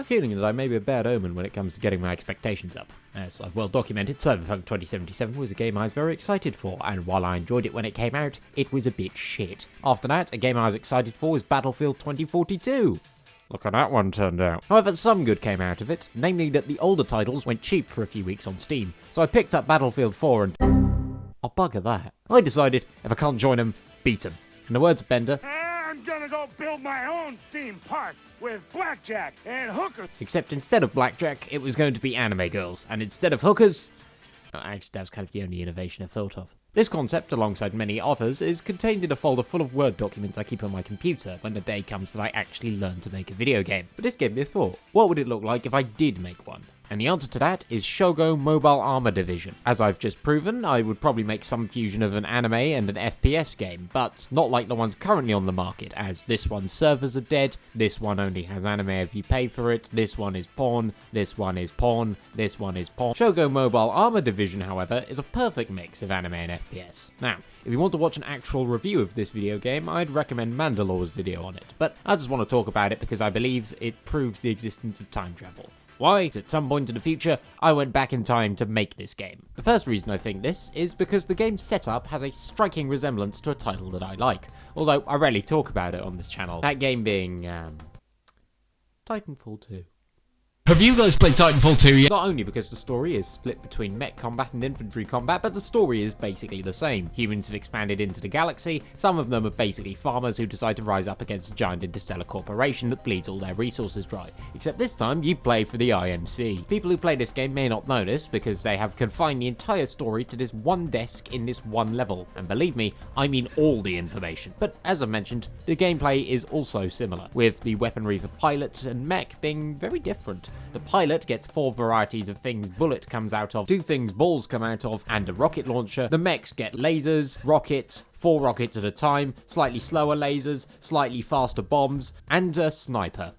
feeling that I may be a bad omen when it comes to getting my expectations up. As I've well documented, Cyberpunk 2077 was a game I was very excited for, and while I enjoyed it when it came out, it was a bit shit. After that, a game I was excited for was Battlefield 2042. Look how that one turned out. However, some good came out of it, namely that the older titles went cheap for a few weeks on Steam, so I picked up Battlefield 4 and... I'll bugger that. I decided, if I can't join them, beat them. In the words of Bender... I'm gonna go build my own theme park with blackjack and hookers. Except instead of blackjack, it was going to be anime girls, and instead of hookers... Actually, that was kind of the only innovation I thought of. This concept, alongside many others, is contained in a folder full of Word documents I keep on my computer when the day comes that I actually learn to make a video game. But this gave me a thought. What would it look like if I did make one? And the answer to that is Shogo Mobile Armor Division. As I've just proven, I would probably make some fusion of an anime and an FPS game, but not like the ones currently on the market, as this one's servers are dead, this one only has anime if you pay for it, this one is porn, this one is porn, this one is porn. Shogo Mobile Armor Division, however, is a perfect mix of anime and FPS. Now, if you want to watch an actual review of this video game, I'd recommend Mandalore's video on it, but I just want to talk about it because I believe it proves the existence of time travel. Why? At some point in the future, I went back in time to make this game. The first reason I think this is because the game's setup has a striking resemblance to a title that I like, although I rarely talk about it on this channel. That game being, Titanfall 2. Have you guys played Titanfall 2 yet? Not only because the story is split between mech combat and infantry combat, but the story is basically the same. Humans have expanded into the galaxy, some of them are basically farmers who decide to rise up against a giant interstellar corporation that bleeds all their resources dry. Except this time, you play for the IMC. People who play this game may not know this, because they have confined the entire story to this one desk in this one level. And believe me, I mean all the information. But as I mentioned, the gameplay is also similar, with the weaponry for pilot and mech being very different. The pilot gets 4 varieties of things bullet comes out of, 2 things balls come out of, and a rocket launcher. The mechs get lasers, rockets, 4 rockets at a time, slightly slower lasers, slightly faster bombs, and a sniper,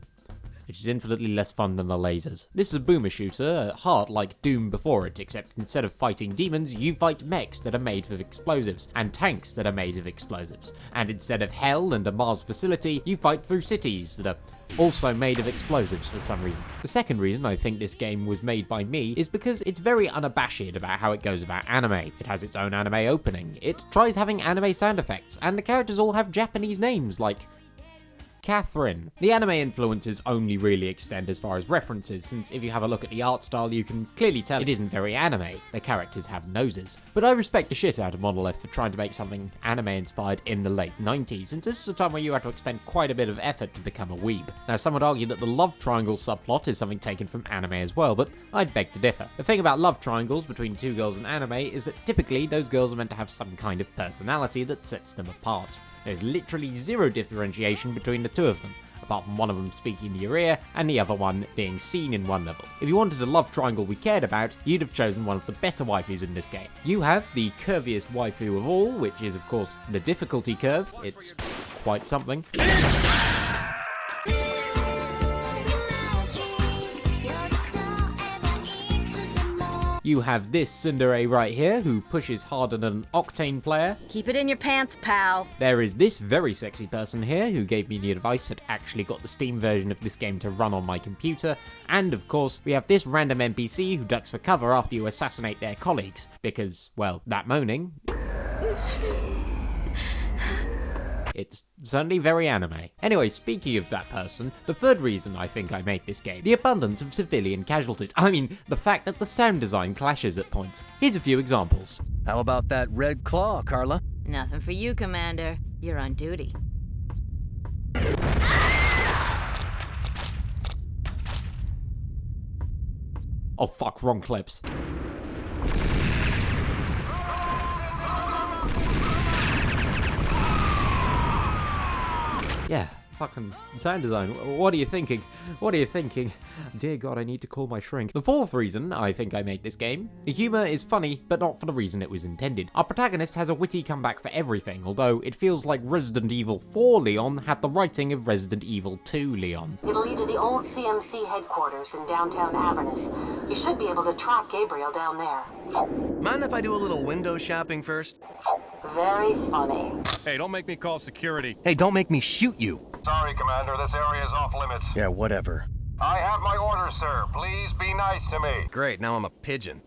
which is infinitely less fun than the lasers. This is a boomer shooter, hard like Doom before it, except instead of fighting demons, you fight mechs that are made of explosives, and tanks that are made of explosives. And instead of hell and a Mars facility, you fight through cities that are also made of explosives for some reason. The second reason I think this game was made by me is because it's very unabashed about how it goes about anime. It has its own anime opening, it tries having anime sound effects, and the characters all have Japanese names like Catherine. The anime influences only really extend as far as references, since if you have a look at the art style you can clearly tell it isn't very anime. The characters have noses. But I respect the shit out of Monolith for trying to make something anime inspired in the late 90s, since this was a time where you had to expend quite a bit of effort to become a weeb. Now some would argue that the love triangle subplot is something taken from anime as well, but I'd beg to differ. The thing about love triangles between 2 girls in anime is that typically those girls are meant to have some kind of personality that sets them apart. There's literally 0 differentiation between the 2 of them, apart from one of them speaking to your ear and the other one being seen in one level. If you wanted a love triangle we cared about, you'd have chosen one of the better waifus in this game. You have the curviest waifu of all, which is of course the difficulty curve. It's quite something. You have this tsundere right here, who pushes harder than an Octane player. Keep it in your pants, pal. There is this very sexy person here, who gave me the advice that actually got the Steam version of this game to run on my computer. And of course, we have this random NPC who ducks for cover after you assassinate their colleagues. Because, well, that moaning... It's certainly very anime. Anyway, speaking of that person, the third reason I think I made this game, the abundance of civilian casualties. I mean, the fact that the sound design clashes at points. Here's a few examples. How about that red claw, Carla? Nothing for you, Commander. You're on duty. Oh fuck, wrong clips. Yeah, fucking sound design. What are you thinking? What are you thinking? Dear God, I need to call my shrink. The fourth reason I think I made this game, the humor is funny, but not for the reason it was intended. Our protagonist has a witty comeback for everything, although it feels like Resident Evil 4 Leon had the writing of Resident Evil 2 Leon. It'll lead to the old CMC headquarters in downtown Avernus. You should be able to track Gabriel down there. Mind if I do a little window shopping first? Very funny. Hey, don't make me call security. Hey, don't make me shoot you. Sorry, Commander, this area is off limits. Yeah, whatever. I have my orders, sir. Please be nice to me. Great, now I'm a pigeon.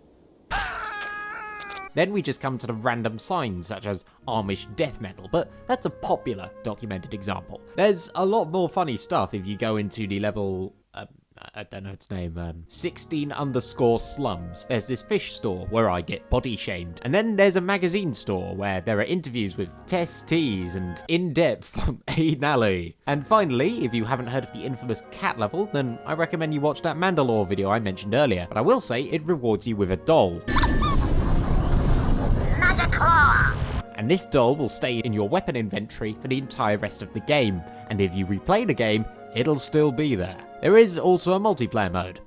Then we just come to the random signs such as Amish death metal, but that's a popular documented example. There's a lot more funny stuff if you go into the level, I don't know its name, 16_slums. There's this fish store where I get body shamed. And then there's a magazine store where there are interviews with Tess Tees and In-Depth from A-Nally. And finally, if you haven't heard of the infamous cat level, then I recommend you watch that Mandalore video I mentioned earlier. But I will say it rewards you with a doll. And this doll will stay in your weapon inventory for the entire rest of the game, and if you replay the game, it'll still be there. There is also a multiplayer mode.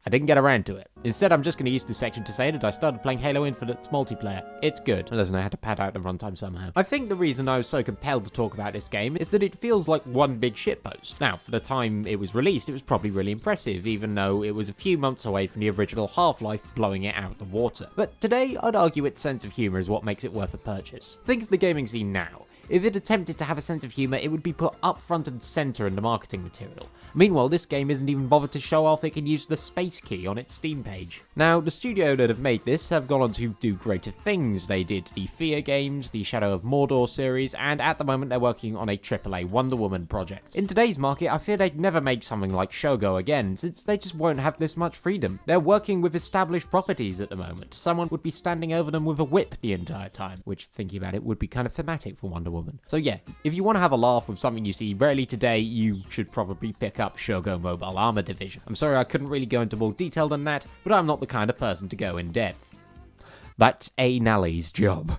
I didn't get around to it. Instead, I'm just going to use this section to say that I started playing Halo Infinite's multiplayer. It's good. It doesn't know how to pad out the runtime somehow. I think the reason I was so compelled to talk about this game is that it feels like one big shitpost. Now, for the time it was released, it was probably really impressive, even though it was a few months away from the original Half-Life blowing it out of the water. But today, I'd argue its sense of humour is what makes it worth a purchase. Think of the gaming scene now. If it attempted to have a sense of humour, it would be put up front and centre in the marketing material. Meanwhile, this game isn't even bothered to show off it can use the space key on its Steam page. Now, the studio that have made this have gone on to do greater things. They did the Fear games, the Shadow of Mordor series, and at the moment they're working on a AAA Wonder Woman project. In today's market, I fear they'd never make something like Shogo again, since they just won't have this much freedom. They're working with established properties at the moment. Someone would be standing over them with a whip the entire time, which, thinking about it, would be kind of thematic for Wonder Woman. So yeah, if you want to have a laugh with something you see rarely today, you should probably pick up Shogo Mobile Armor Division. I'm sorry I couldn't really go into more detail than that, but I'm not the kind of person to go in depth. That's A-Nally's job.